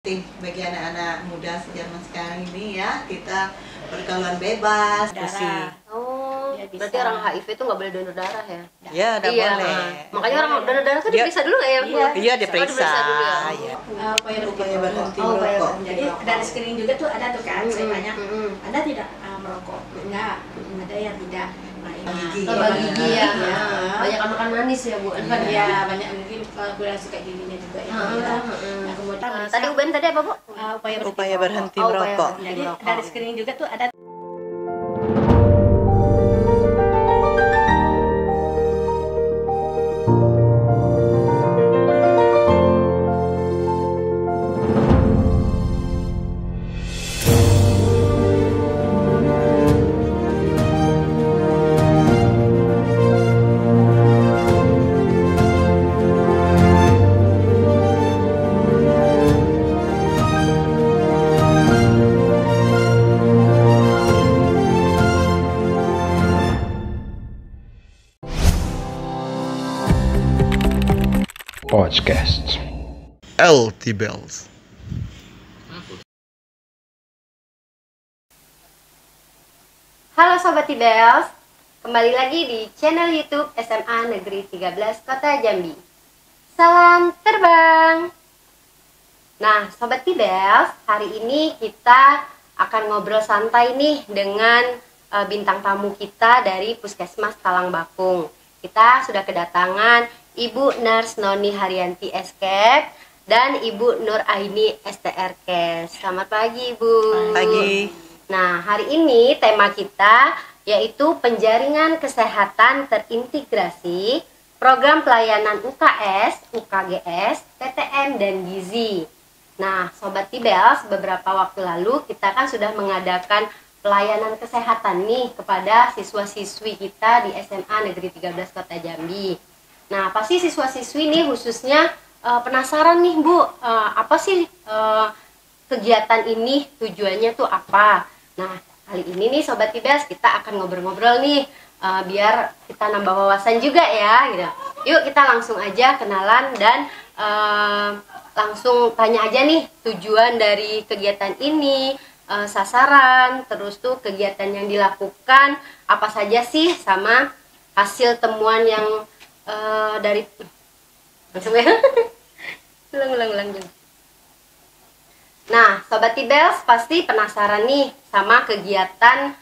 Bagi anak-anak muda zaman sekarang ini ya, kita pergaulan bebas. Darah. Oh, Dia bisa. berarti orang HIV itu nggak boleh donor darah ya? Ya, udah Iya, boleh. makanya orang donor darah tuh diperiksa dulu nggak ya? Bu? Iya, diperiksa. diperiksa dulu ya. Ya. Upaya berhenti merokok. merokok. Jadi dari screening juga tuh ada tuh kan, saya tanya, Mm-mm. Anda tidak merokok? Enggak, ada yang tidak. Nah, Gigi. Tambah gigi ya. Iya. Banyak makan manis ya, Bu. Iya, banyak mungkin kurang suka giginya juga ya. Nah, kemudian Tadi UBM tadi apa, Bu? Upaya berhenti Oh, upaya merokok. berhenti. Jadi merokok. dari screening juga tuh ada. Podcast. LT Bells. Halo Sobat Tibels, kembali lagi di channel YouTube SMA Negeri 13 Kota Jambi. Salam terbang. Nah, Sobat Tibels, hari ini kita akan ngobrol santai nih dengan bintang tamu kita dari Puskesmas Talang Bakung. Kita sudah kedatangan Ibu Nurse Noni Haryanti Eskep dan Ibu Nur Aini STR Kes. Selamat pagi, Ibu. Pagi. Nah, hari ini tema kita yaitu penjaringan kesehatan terintegrasi, program pelayanan UKS, UKGS, PTM, dan Gizi. Nah, Sobat Tibels, beberapa waktu lalu kita kan sudah mengadakan pelayanan kesehatan nih kepada siswa-siswi kita di SMA Negeri 13 Kota Jambi. Nah, pasti siswa-siswi nih khususnya penasaran nih, Bu, apa sih kegiatan ini, tujuannya tuh apa? Nah, kali ini nih Sobat Tibels kita akan ngobrol-ngobrol nih biar kita nambah wawasan juga ya gitu. Yuk kita langsung aja kenalan dan langsung tanya aja nih tujuan dari kegiatan ini, sasaran, terus tuh kegiatan yang dilakukan apa saja sih, sama hasil temuan yang dari langsung ya. ulang. Nah, Sobat Tibels pasti penasaran nih sama kegiatan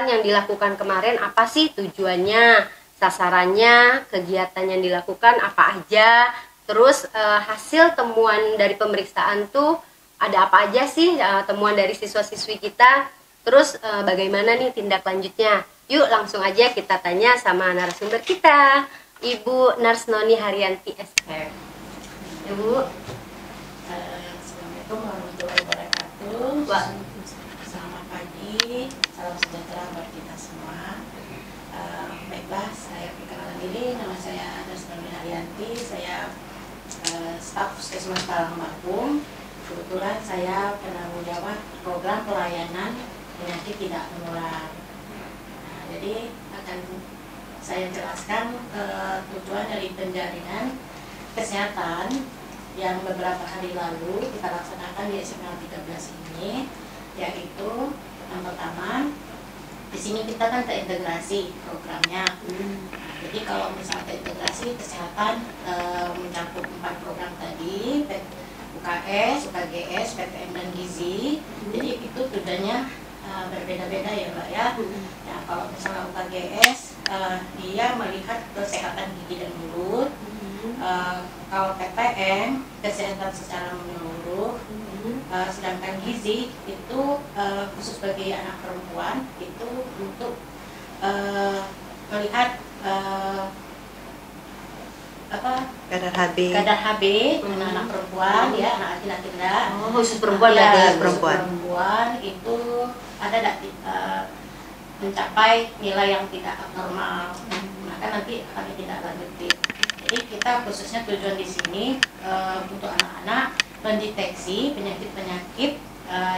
yang dilakukan kemarin, apa sih tujuannya, sasarannya, kegiatan yang dilakukan apa aja, terus hasil temuan dari pemeriksaan tuh ada apa aja sih, temuan dari siswa-siswi kita, terus bagaimana nih tindak lanjutnya. Yuk langsung aja kita tanya sama narasumber kita, Ibu Nurse Noni Haryanti SK. Ibu. Assalamualaikum warahmatullahi wabarakatuh. Selamat pagi, salam sejahtera buat kita semua. Baiklah, saya perkenalkan diri, nama saya Nurse Noni Haryanti, saya staf Puskesmas Talang Bakung. Kebetulan saya penanggung jawab program pelayanan penyakit tidak menular. Jadi akan saya jelaskan tujuan dari penjaringan kesehatan yang beberapa hari lalu kita laksanakan di SMA 13 ini, yaitu yang pertama, di sini kita kan terintegrasi programnya. Jadi kalau misalnya terintegrasi kesehatan mencakup 4 program tadi, UKS, UKGS, PTM, dan Gizi. Jadi itu tujuannya berbeda-beda ya Mbak ya. Ya kalau misalnya UKGS dia melihat kesehatan gigi dan mulut. Kalau PTM kesehatan secara menyeluruh. Sedangkan Gizi itu khusus bagi anak perempuan itu untuk melihat kadar HB anak perempuan ya, anak laki-laki enggak. Khusus perempuan ya, perempuan itu ada mencapai nilai yang tidak abnormal, maka nanti akan tidak lanjuti. Jadi kita khususnya tujuan di sini untuk anak-anak mendeteksi penyakit-penyakit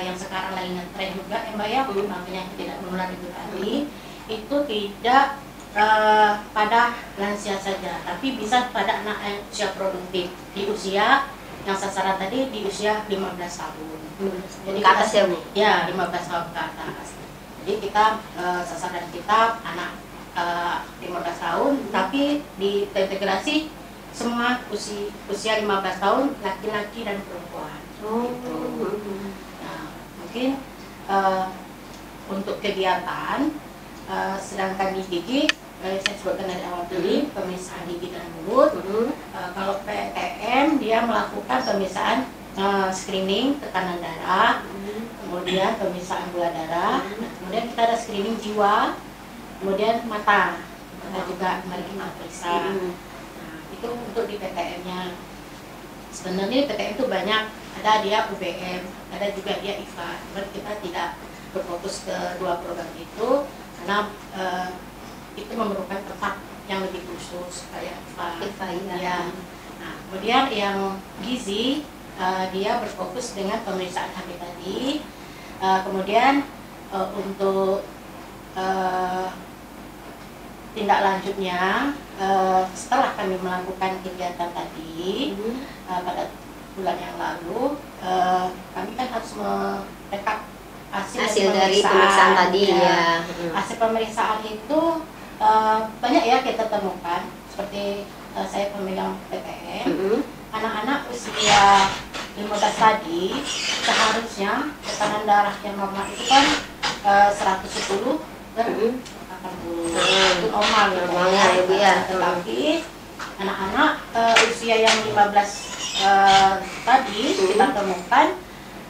yang sekarang lagi ngetren juga ya Mbak ya, penyakit tidak menular itu tadi, itu tidak pada lansia saja, tapi bisa pada anak yang usia produktif di usia yang sasaran tadi di usia 15 tahun. Jadi Ke atas ya, Bu? Ya, 15 tahun ke atas. Jadi kita sasaran kita anak 15 tahun, tapi diintegrasi semua usia 15 tahun, laki-laki dan perempuan. Gitu. Nah, mungkin untuk kegiatan sedangkan di gigi saya sebutkan dari awal tadi pemeriksaan gigi dan mulut. Kalau PTM dia melakukan pemeriksaan screening tekanan darah, kemudian pemeriksaan gula darah, kemudian kita ada screening jiwa, kemudian mata juga mari kita periksa. Nah, itu untuk di PTM-nya. Sebenarnya PTM itu banyak, ada dia UBM, ada juga dia IFA. Cuman kita tidak berfokus ke dua program itu karena itu memerlukan tempat yang lebih khusus kayak IFA. Ya. Nah, kemudian yang gizi dia berfokus dengan pemeriksaan HB tadi. Kemudian untuk tindak lanjutnya setelah kami melakukan kegiatan tadi pada bulan yang lalu, kami kan harus merekap hasil dari pemeriksaan tadi ya. Hasil pemeriksaan itu banyak ya kita temukan, seperti saya pemegang PTM, anak-anak usia 15 tadi seharusnya tekanan darah yang normal itu kan 110 per 80, itu normal ya, Ibu ya. Tetapi anak-anak usia yang 15 tadi kita temukan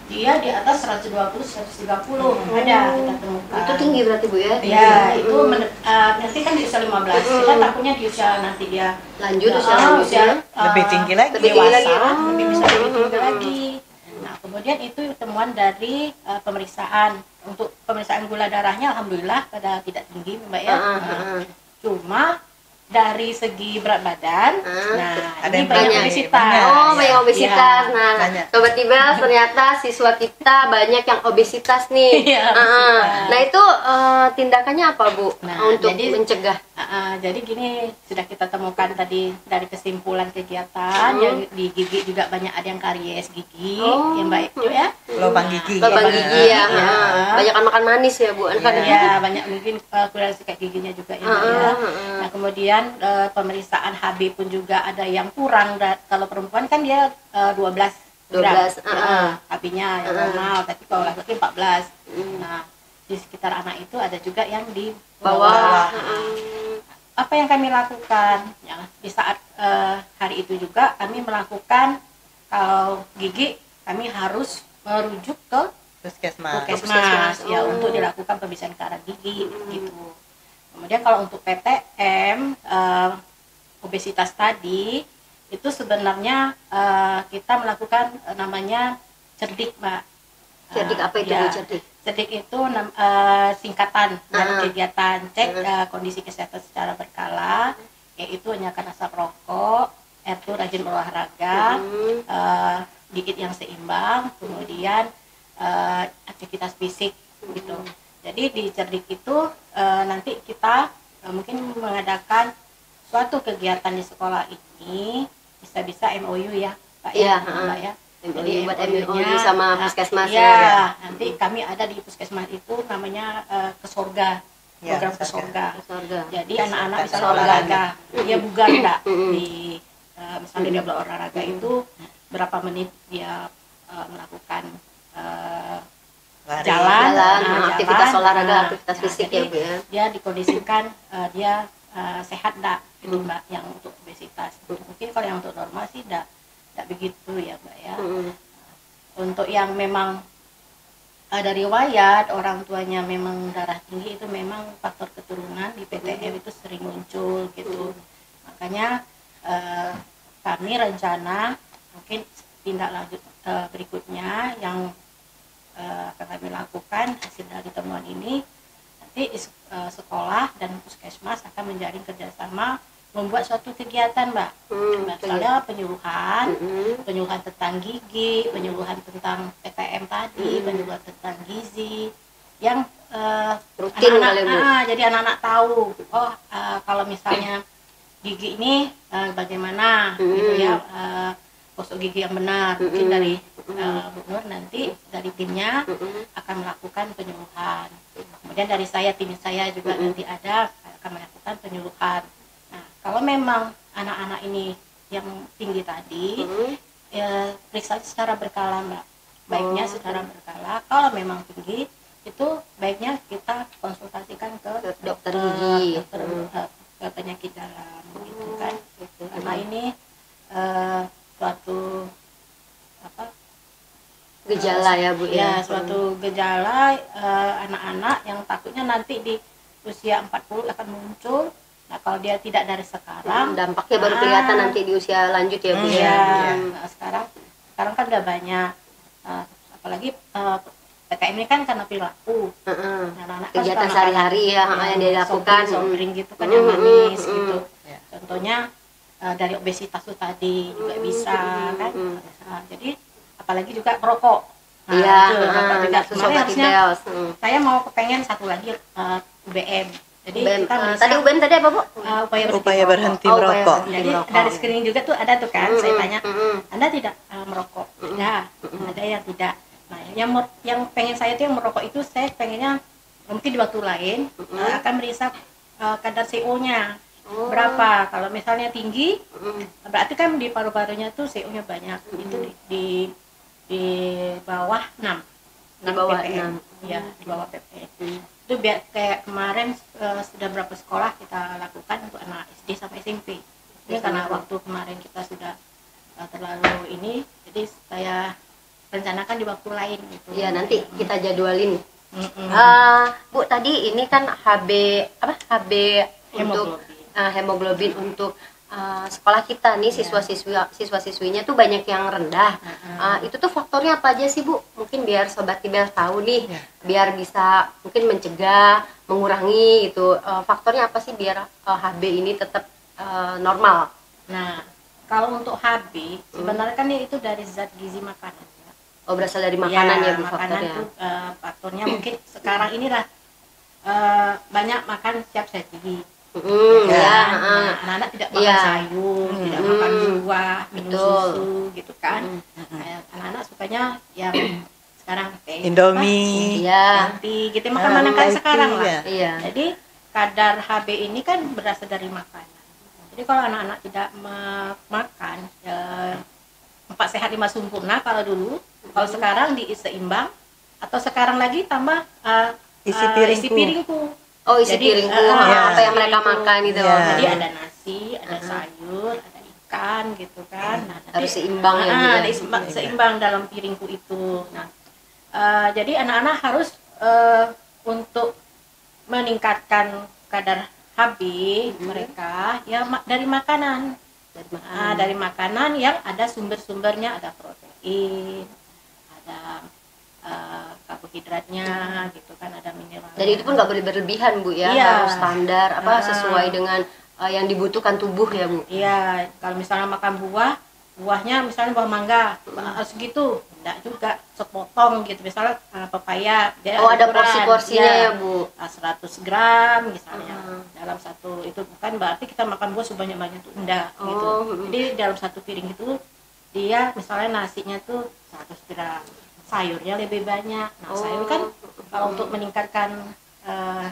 dia di atas 120, 130 ada kita temukan. Itu tinggi berarti Bu ya? Ya, itu nanti kan di usia 15. Kita takutnya di usia nanti dia lanjut usia lebih tinggi lagi, dewasa, lebih bisa lebih tinggi lagi. Nah, kemudian itu temuan dari pemeriksaan. Untuk pemeriksaan gula darahnya alhamdulillah pada tidak tinggi, Mbak ya. Cuma dari segi berat badan, nah ada ini yang banyak obesitas. Banyak obesitas. Ya. Nah, Banyak. Sobat Tibels, ternyata siswa kita banyak yang obesitas nih. Iya, obesitas. Nah, itu tindakannya apa Bu untuk jadi, mencegah? Jadi gini, sudah kita temukan tadi dari kesimpulan kegiatan, yang di gigi juga banyak ada yang karies gigi, yang baik itu ya. Lubang gigi. Lubang gigi ya. Ya. Banyak makan manis ya Bu. Ya, banyak mungkin kurang sikat giginya juga ya. Nah, kemudian pemeriksaan HB pun juga ada yang kurang. Kalau perempuan kan dia 12 gram HB-nya yang normal, tapi kalau laki-laki 14. Nah, di sekitar anak itu ada juga yang di bawah. Apa yang kami lakukan? Ya, di saat hari itu juga kami melakukan, kalau gigi kami harus merujuk ke puskesmas ya untuk dilakukan pemeriksaan karang gigi gitu. Kemudian kalau untuk PTM obesitas tadi itu sebenarnya kita melakukan namanya cerdik, Mbak. Cerdik apa itu Bu, cerdik? Cerdik itu singkatan dari kegiatan cek kondisi kesehatan secara berkala, yaitu hanyakkan asap rokok, itu rajin berolahraga, diet yang seimbang, kemudian aktivitas fisik gitu. Jadi di cerdik itu nanti kita mungkin mengadakan suatu kegiatan di sekolah ini, bisa MOU ya Pak ya, Mbak ya. Jadi buat MOU-nya sama puskesmas ya. Nanti kami ada di puskesmas itu namanya Kesorga, program Kesorga. Jadi anak-anak bisa olahraga, dia bugar enggak di misalnya dia berolahraga itu berapa menit dia melakukan jalan, aktivitas olahraga, aktivitas fisik ya Bu ya. Dia dikondisikan dia sehat enggak itu Mbak, yang untuk obesitas. Mungkin kalau yang untuk normal sih enggak begitu ya Mbak ya. Untuk yang memang ada riwayat orang tuanya memang darah tinggi, itu memang faktor keturunan di PTM itu sering muncul gitu. Makanya kami rencana mungkin tindak lanjut berikutnya yang akan kami lakukan hasil dari temuan ini, nanti sekolah dan puskesmas akan menjalin kerjasama membuat suatu kegiatan Mbak. Misalnya penyuluhan tentang gigi, penyuluhan tentang PTM tadi, penyuluhan tentang gizi yang rutin kali Bu. Jadi anak-anak tahu, kalau misalnya gigi ini bagaimana gitu ya, gosok gigi yang benar. Mungkin dari Bu Nur nanti dari timnya akan melakukan penyuluhan. Kemudian dari tim saya juga nanti akan melakukan penyuluhan. Nah, kalau memang anak-anak ini yang tinggi tadi, periksa secara berkala, Mbak. Baiknya secara berkala. Kalau memang tinggi, itu baiknya kita konsultasikan ke dokter gigi, ke penyakit dalam, gitu kan. Karena ini suatu gejala ya Bu ya. Suatu gejala anak-anak yang takutnya nanti di usia 40 akan muncul. Nah, kalau dia tidak dari sekarang, dampaknya baru kelihatan nanti di usia lanjut ya Bu ya. Nah, sekarang kan udah banyak, apalagi PTM ini kan karena perilaku. Anak-anak kan kegiatan sehari-hari ya yang dia lakukan, shopping gitu kan yang manis gitu. Contohnya dari obesitas itu tadi juga bisa kan. Jadi apalagi juga merokok. Nah, juga kemarin harusnya saya mau kepengen satu lagi UBM. Jadi kita bisa, tadi UBM tadi apa Bu? Upaya berhenti merokok. Jadi dari screening juga tuh ada tuh kan, saya tanya, Anda tidak merokok? Tidak, ada yang tidak. Nah, yang pengen saya tuh yang merokok itu, saya pengennya mungkin di waktu lain akan meriksa kadar CO-nya berapa. Kalau misalnya tinggi, berarti kan di paru-parunya tuh CO-nya banyak. Itu di bawah 6. Di bawah ppm. 6. Ya, di bawah ppm. Itu biar kayak kemarin sudah berapa sekolah kita lakukan untuk anak SD sampai SMP. Ini karena waktu kemarin kita sudah terlalu ini, jadi saya rencanakan di waktu lain gitu. Ya nanti kita jadwalin. Bu tadi ini kan HB untuk hemoglobin untuk sekolah kita nih, siswa-siswinya tuh banyak yang rendah. Itu tuh faktornya apa aja sih Bu? Mungkin biar Sobat Tibel tahu nih, biar bisa mungkin mencegah, mengurangi itu. Faktornya apa sih biar HB ini tetap normal? Nah, kalau untuk HB sebenarnya kan itu dari zat gizi makanan. Oh, berasal dari makanan ya Bu, makanan faktornya. Tuh, faktornya mungkin sekarang inilah banyak makan siap saji. Anak-anak tidak makan sayur, tidak makan buah, minum susu gitu kan. Anak-anak sukanya yang sekarang Indomie, ganti gitu, makan sekarang lah. Jadi kadar HB ini kan berasal dari makanan. Jadi kalau anak-anak tidak makan 4 sehat 5 sempurna kalau dulu, kalau sekarang seimbang, atau sekarang lagi tambah isi piringku. Oh, isi piringku, apa yang mereka makan gitu. Jadi ada nasi, ada sayur, ada ikan gitu kan. Nah, harus seimbang ya. Seimbang dalam piringku itu. Nah, jadi anak-anak harus untuk meningkatkan kadar HB mereka ya dari makanan. Dari makanan yang ada sumber-sumbernya, ada protein, ada karbohidratnya gitu kan, ada mineral. Jadi itu pun nggak boleh berlebihan Bu ya, harus standar sesuai dengan yang dibutuhkan tubuh ya Bu. Iya, kalau misalnya makan buahnya misalnya buah mangga segitu, enggak juga sepotong gitu, misalnya pepaya dia ada porsi-porsinya ya Bu, 100 gram misalnya dalam satu, itu bukan berarti kita makan buah sebanyak-banyak tuh enggak gitu. Jadi dalam satu piring itu dia misalnya nasinya tuh 100 gram, sayurnya lebih banyak. Nah, sayur kan kalau untuk meningkatkan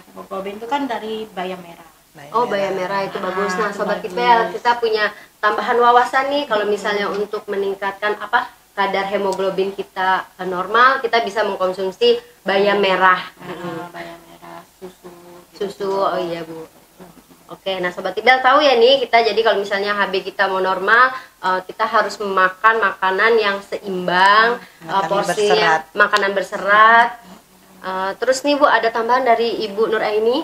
hemoglobin itu kan dari bayam merah. Bayam merah itu bagus. Nah, Sobat Tibel, kita punya tambahan wawasan nih, kalau misalnya untuk meningkatkan kadar hemoglobin kita normal, kita bisa mengkonsumsi bayam merah. Bayam merah, susu. Oh iya Bu. Oke, nah Sobat Tibel tahu ya nih, kita jadi kalau misalnya HB kita mau normal, kita harus makan makanan yang seimbang, porsinya makanan berserat. Terus nih Bu, ada tambahan dari Ibu Nur Aini,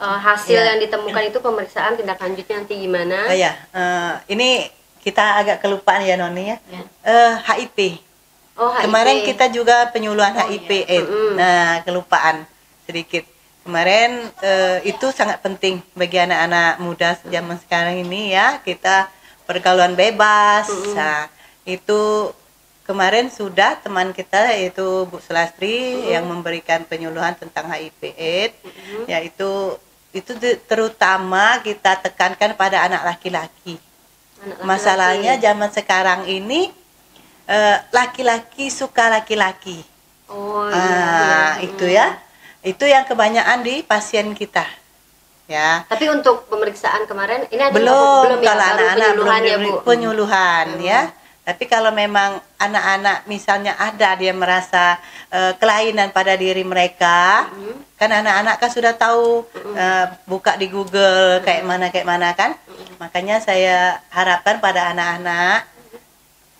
hasil yang ditemukan itu pemeriksaan tindak lanjutnya nanti gimana? Ini kita agak kelupaan ya Noni ya. HIV. HIV. Kemarin kita juga penyuluhan HIV AIDS. Nah, kelupaan sedikit. Kemarin itu sangat penting bagi anak-anak muda zaman sekarang ini ya, kita pergaulan bebas. Nah, itu kemarin sudah teman kita yaitu Bu Sulastri yang memberikan penyuluhan tentang HIV AIDS, yaitu itu terutama kita tekankan pada anak laki-laki. Anak laki-laki. Masalahnya zaman sekarang ini laki-laki suka laki-laki. Oh iya. Itu ya. Itu yang kebanyakan di pasien kita. Ya. Tapi untuk pemeriksaan kemarin ini ada Belum ya, kalau baru anak-anak belum penyuluhan ya, Bu. diberi penyuluhan ya. Tapi kalau memang anak-anak misalnya ada dia merasa kelainan pada diri mereka, kan anak-anak kan sudah tahu buka di Google kayak mana kan. Makanya saya harapkan pada anak-anak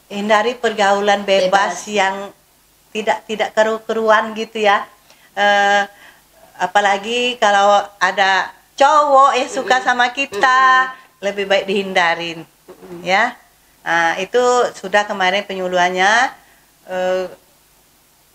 hindari pergaulan bebas yang tidak keru-keruan gitu ya. Apalagi kalau ada cowok yang suka sama kita, lebih baik dihindarin, ya. Itu sudah kemarin penyuluhannya.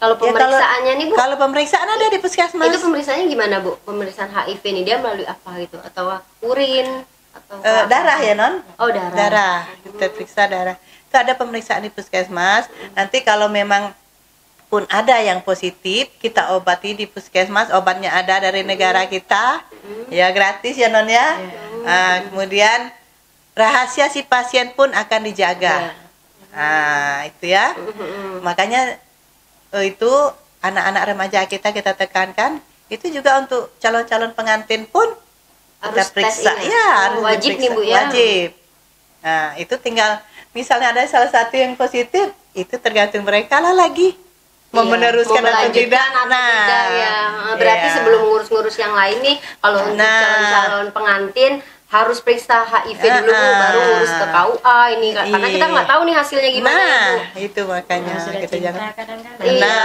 Kalau pemeriksaannya nih Bu, Kalau pemeriksaan ada di puskesmas. itu pemeriksaannya gimana Bu? Pemeriksaan HIV nih dia melalui apa gitu? Atau urin? Atau Darah ya non? Oh darah. Darah, kita periksa darah. Itu ada pemeriksaan di puskesmas. Nanti kalau memang pun ada yang positif, kita obati di puskesmas. Obatnya ada dari negara kita, ya gratis ya non ya. Kemudian rahasia si pasien pun akan dijaga. Itu ya. Makanya itu anak-anak remaja kita tekankan. Itu juga untuk calon-calon pengantin pun kita Harus periksa. tes ini. Ya, harus Wajib nih diperiksa. Bu ya. Wajib. Nah, itu tinggal misalnya ada salah satu yang positif, itu tergantung mereka lah lagi mau meneruskan atau tidak. Tidak, ya. Berarti iya. sebelum ngurus-ngurus yang lain nih, kalau untuk calon-calon pengantin harus periksa HIV dulu Bu, baru ngurus ke KUA ini karena kita nggak tahu nih hasilnya gimana ya, Bu. Itu makanya kita jangan. kadang-kadang. Iya,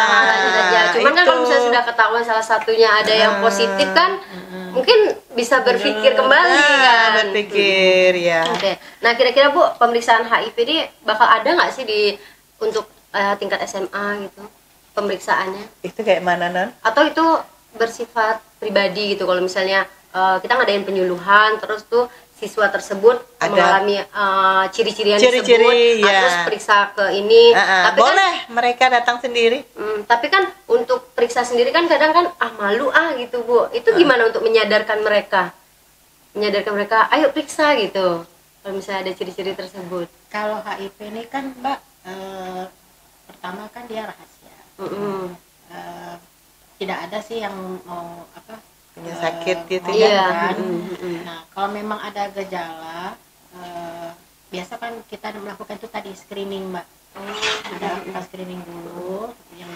aja. Cuman kan kalau misalnya sudah ketahuan salah satunya ada yang positif kan, mungkin bisa berpikir kembali kan. Berpikir ya. Oke. Nah kira-kira Bu, pemeriksaan HIV ini bakal ada nggak sih untuk tingkat SMA gitu pemeriksaannya? Itu kayak mana non? Atau itu bersifat pribadi gitu? Kalau misalnya kita ngadain penyuluhan, terus tuh siswa tersebut mengalami ciri-ciri yang Ciri-ciri, disebut, ya. terus periksa ke ini. Tapi boleh mereka datang sendiri. tapi kan untuk periksa sendiri kan kadang kan malu gitu Bu. Itu gimana untuk menyadarkan mereka? Menyadarkan mereka, ayo periksa gitu. Kalau misalnya ada ciri-ciri tersebut. Kalau HIV ini kan Mbak, pertama kan dia rahasia. Tidak ada sih yang mau Punya sakit gitu ngomong ya. kan. Nah kalau memang ada gejala, biasa kan kita melakukan itu tadi screening Mbak. Ada screening dulu yang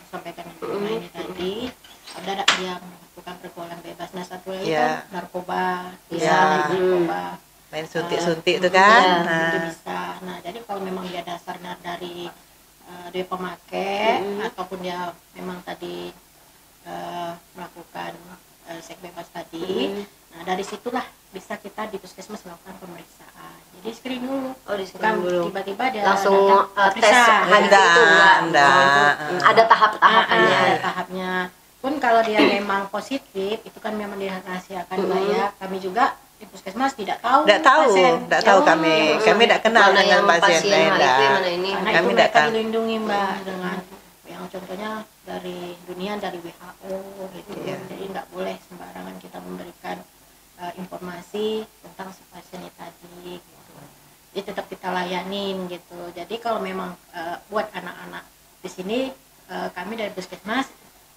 sampaikan ini tadi. Ada dia melakukan pergaulan bebas. Nah satu lagi kan narkoba, narkoba. Main suntik-suntik itu kan. Itu bisa. Nah jadi kalau memang dia dasarnya dari dia pemakai ataupun dia memang tadi melakukan seks bebas tadi, nah dari situlah bisa kita di puskesmas melakukan pemeriksaan. Jadi screen dulu. Bukan tiba-tiba dia langsung tes HIV itu enggak. Ada tahap-tahapannya. Ada tahapnya. Pun kalau dia memang positif, itu kan memang dirahasiakan Mbak ya. Kami juga di puskesmas tidak tahu. Tidak tahu kami tidak kenal mana dengan pasien HIV, mana ini. Karena Kami itu mereka datang. dilindungi Mbak dengan yang contohnya dari dunia, dari WHO gitu. Jadi nggak boleh sembarangan kita memberikan informasi tentang si pasien tadi gitu. Jadi tetap kita layanin gitu. Jadi kalau memang buat anak-anak di sini kami dari puskesmas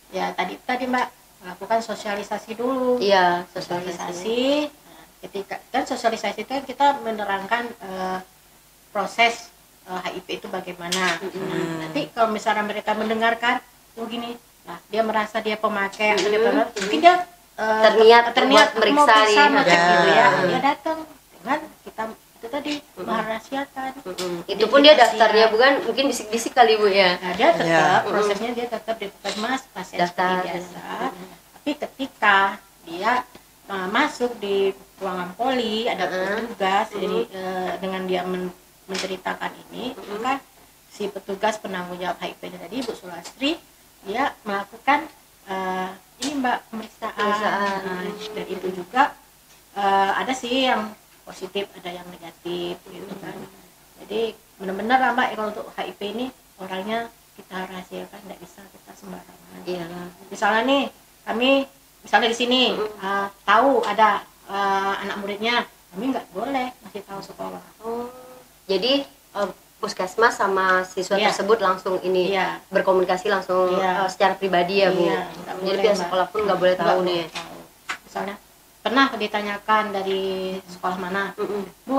ya tadi Mbak lakukan sosialisasi dulu. Iya, sosialisasi. Nah, ketika kan sosialisasi itu kan kita menerangkan proses HIV itu bagaimana. Nanti kalau misalnya mereka mendengarkan, gini, nah dia merasa dia pemakai atau dia mungkin dia terniat mau periksa di gitu ya, dia datang dengan kita itu tadi merahasiakan. Itu pun dia daftarnya bukan mungkin bisik-bisik kali Bu ya. Nah dia tetap prosesnya dia tetap di puskesmas pasien seperti biasa. Tapi ketika dia masuk di ruangan poli ada petugas, jadi dengan dia menceritakan ini, maka si petugas penanggung jawab HIV tadi Ibu Sulastri dia melakukan ini Mbak pemeriksaan. Dan itu juga ada sih yang positif, ada yang negatif gitu kan. Jadi benar-benar lah Mbak kalau untuk HIV ini orangnya kita rahasiakan, tidak bisa kita sembarangan. Iyalah. Misalnya nih kami misalnya di sini tahu ada anak muridnya kami nggak boleh ngasih tahu sekolah. Oh, jadi puskesmas sama siswa Iya. tersebut langsung ini Iya. berkomunikasi langsung Iya. Secara pribadi ya Bu. Iya, nggak Jadi boleh, pihak Mbak. sekolah pun nggak boleh tahu Nggak nih. boleh tahu. Misalnya pernah ditanyakan dari sekolah mana, Bu,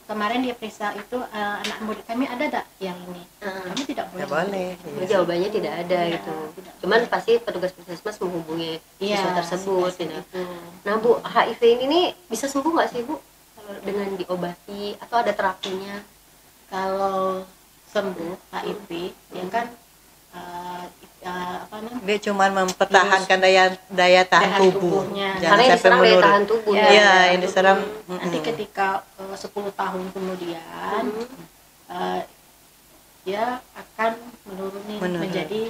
kemarin dia periksa itu anak murid kami ada tak yang ini? Kami tidak boleh. Nggak boleh. Jadi jawabannya tidak ada Iya, gitu. tidak Cuman boleh. pasti petugas puskesmas menghubungi Iya, siswa tersebut. si Gitu. itu. Nah Bu, HIV ini nih bisa sembuh nggak sih Bu? Kalau dengan diobati atau ada terapinya? Kalau sembuh HIV, ya kan apa namanya? Dia cuma mempertahankan daya tahan Daya tubuh. tubuhnya. Jangan Karena yang sampai diserang daya menurun. tahan tubuh. Ya, ya. Iya, ini serang. Nanti ketika 10 tahun kemudian dia akan menurun. Menjadi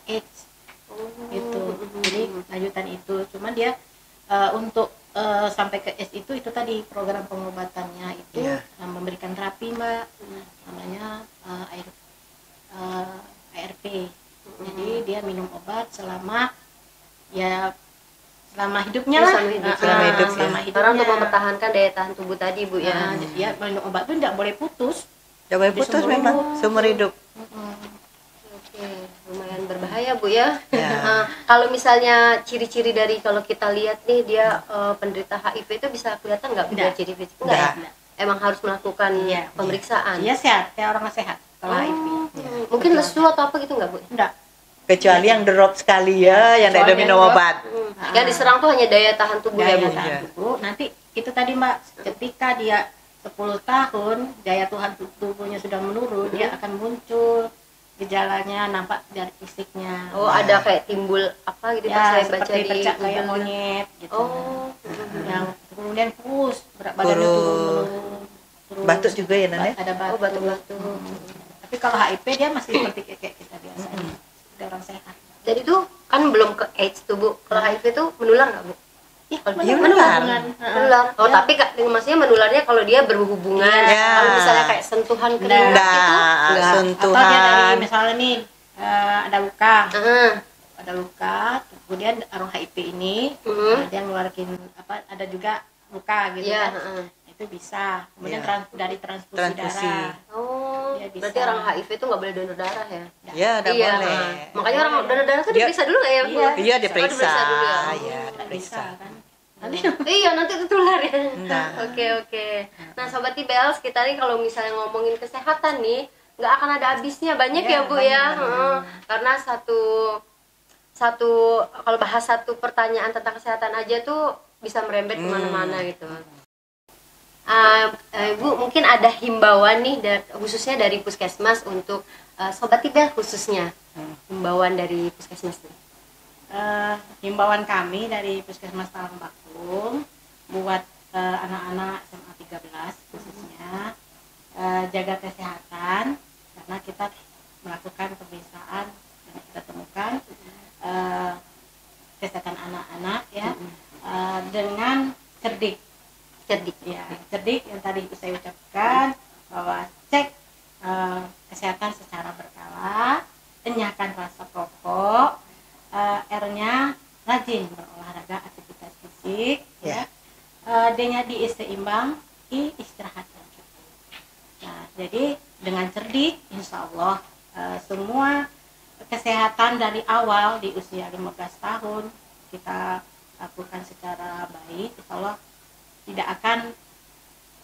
AIDS gitu. Jadi lanjutan itu, cuman dia untuk sampai ke AIDS itu tadi program pengobatannya itu Iya. memberikan terapi Mbak, namanya ARP. Jadi dia minum obat selama hidupnya lah. Selama hidup. Selama hidup, ya. selama Karena untuk hidupnya. mempertahankan daya tahan tubuh tadi Bu ya. Jadi dia minum obat tuh tidak boleh putus. Jangan boleh Di putus seumur memang hidup. seumur hidup. Oke, lumayan berbahaya Bu ya. Ya. Kalau misalnya ciri-ciri dari kalau kita lihat nih dia penderita HIV itu bisa kelihatan nggak Bu Nggak. dari ciri fisik? Nggak. Enggak. Nggak. Emang harus melakukan Iya. pemeriksaan. Dia sehat, kayak orang sehat kalau Oh, HIV. mungkin lesu atau apa gitu nggak Bu? Enggak. Kecuali yang drop sekali ya, yang tidak ada Kecuali minum yang drop. obat. Yang diserang tuh hanya daya tahan tubuh ya Daya Bu. Iya. tahan tubuh. Nanti itu tadi Mbak, ketika dia 10 tahun daya tahan tubuhnya sudah menurun, dia akan muncul gejalanya nampak dari fisiknya. Oh, ada kayak timbul apa gitu ya, pas saya baca seperti di bercak kayak Google. monyet gitu. Oh. Yang kemudian kurus, berat badannya turun. Batuk juga ya, Nan, ya? Ada batuk. Oh, batuk-batuk. Tapi kalau HIV dia masih seperti kayak kita biasanya. Dia orang sehat. Jadi tuh kan belum ke AIDS tuh Bu. Kalau HIV itu menular nggak Bu? Iya, menular. Menular. Oh, Ya. tapi maksudnya menularnya kalau dia berhubungan. Ya. Kalau misalnya kayak sentuhan keringat Nggak. gitu, Nggak. enggak. Sentuhan. Atau dia dari misalnya nih ada luka. Heeh. Ada luka, kemudian orang HIV ini dia ngeluarin ada juga luka gitu Iya, kan. heeh. Itu bisa. Kemudian Iya. dari transfusi Transfusi. darah. Oh, Dia bisa. berarti orang HIV itu nggak boleh donor darah ya? Ya, udah Iya, boleh. heeh. Makanya orang donor darah tuh Dia- diperiksa dulu nggak ya Bu? Iya. Iya, Oh, diperiksa. diperiksa dulu ya. Iya, Bisa diperiksa. kan. Nanti Iya, nanti tertular ya. Nah. Oke. Nah, Sobat Tibels, kita nih kalau misalnya ngomongin kesehatan nih, nggak akan ada habisnya, banyak ya Iya, Bu banyak, ya. banyak. Heeh. Karena satu kalau bahas satu pertanyaan tentang kesehatan aja tuh bisa merembet kemana-mana gitu. Bu, mungkin ada himbauan nih khususnya dari Puskesmas untuk Sobat Tibel khususnya. Himbauan dari Puskesmas nih. himbauan kami dari Puskesmas Talang Bakung buat anak-anak SMA 13 khususnya jaga kesehatan, karena kita melakukan pemeriksaan dan kita temukan kesehatan anak-anak ya dengan cerdik ya, cerdik yang tadi saya ucapkan, bahwa cek kesehatan secara berkala, enyahkan rasa perokok, R-nya rajin berolahraga, aktivitas fisik ya. D-nya seimbang, I istirahat yang cukup. Nah, jadi dengan cerdik insya Allah semua kesehatan dari awal di usia 15 tahun kita lakukan secara baik, insya Allah tidak akan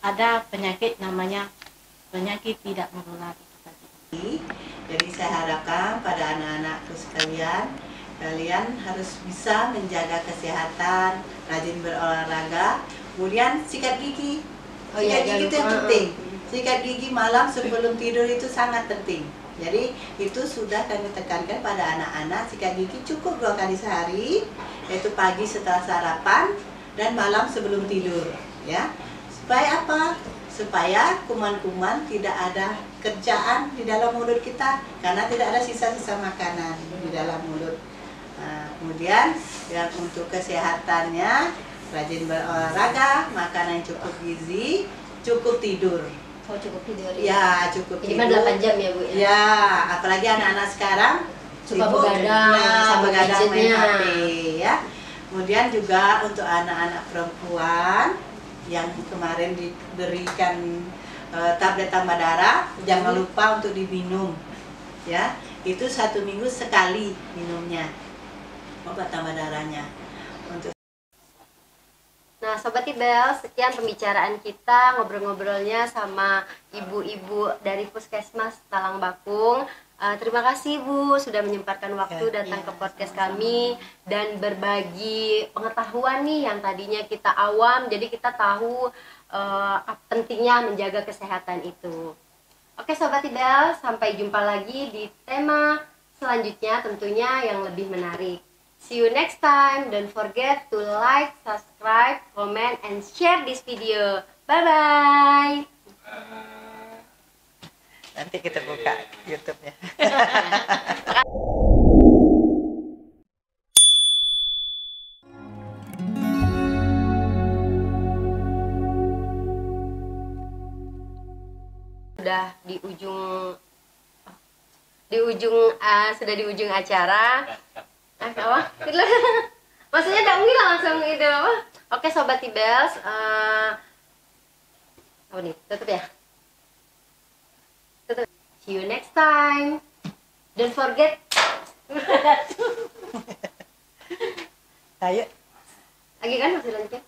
ada penyakit namanya penyakit tidak menular itu tadi. Jadi saya harapkan pada anak-anakku sekalian, kalian harus bisa menjaga kesehatan, rajin berolahraga, kemudian sikat gigi. Sikat gigi itu yang penting. Sikat gigi malam sebelum tidur itu sangat penting. Jadi itu sudah kami tekankan pada anak-anak, sikat gigi cukup 2 kali sehari, yaitu pagi setelah sarapan dan malam sebelum tidur, ya. Supaya apa? Supaya kuman-kuman tidak ada kerjaan di dalam mulut kita, karena tidak ada sisa-sisa makanan di dalam mulut. Nah, kemudian yang untuk kesehatannya, rajin berolahraga, makanan yang cukup gizi, cukup tidur. Oh, cukup tidur. Ya, cukup tidur. Minimal 8 jam ya Bu ya. Ya, apalagi anak-anak sekarang Suka sibuk, begadang, sama begadang main gadgetnya. HP ya. Kemudian juga untuk anak-anak perempuan yang kemarin diberikan tablet tambah darah, jangan lupa untuk diminum ya. Itu 1 minggu sekali minumnya obat tambah darahnya. Untuk Nah, Sobat Ibel, sekian pembicaraan kita, ngobrol-ngobrolnya sama ibu-ibu dari Puskesmas Talang Bakung. Terima kasih Bu sudah menyempatkan waktu datang ke podcast kami dan berbagi pengetahuan nih yang tadinya kita awam, jadi kita tahu pentingnya menjaga kesehatan itu. Oke Sobat Ibel, sampai jumpa lagi di tema selanjutnya tentunya yang lebih menarik. See you next time. Don't forget to like, subscribe, comment, and share this video. Bye-bye. nanti kita buka YouTube-nya. Sudah di ujung sudah di ujung acara. Apa? Maksudnya tak mungkin langsung itu apa? Oke Sobat Ibels, apa nih? Tutup ya. Tutup. See you next time. Don't forget. Ayo. Lagi kan masih lanjut.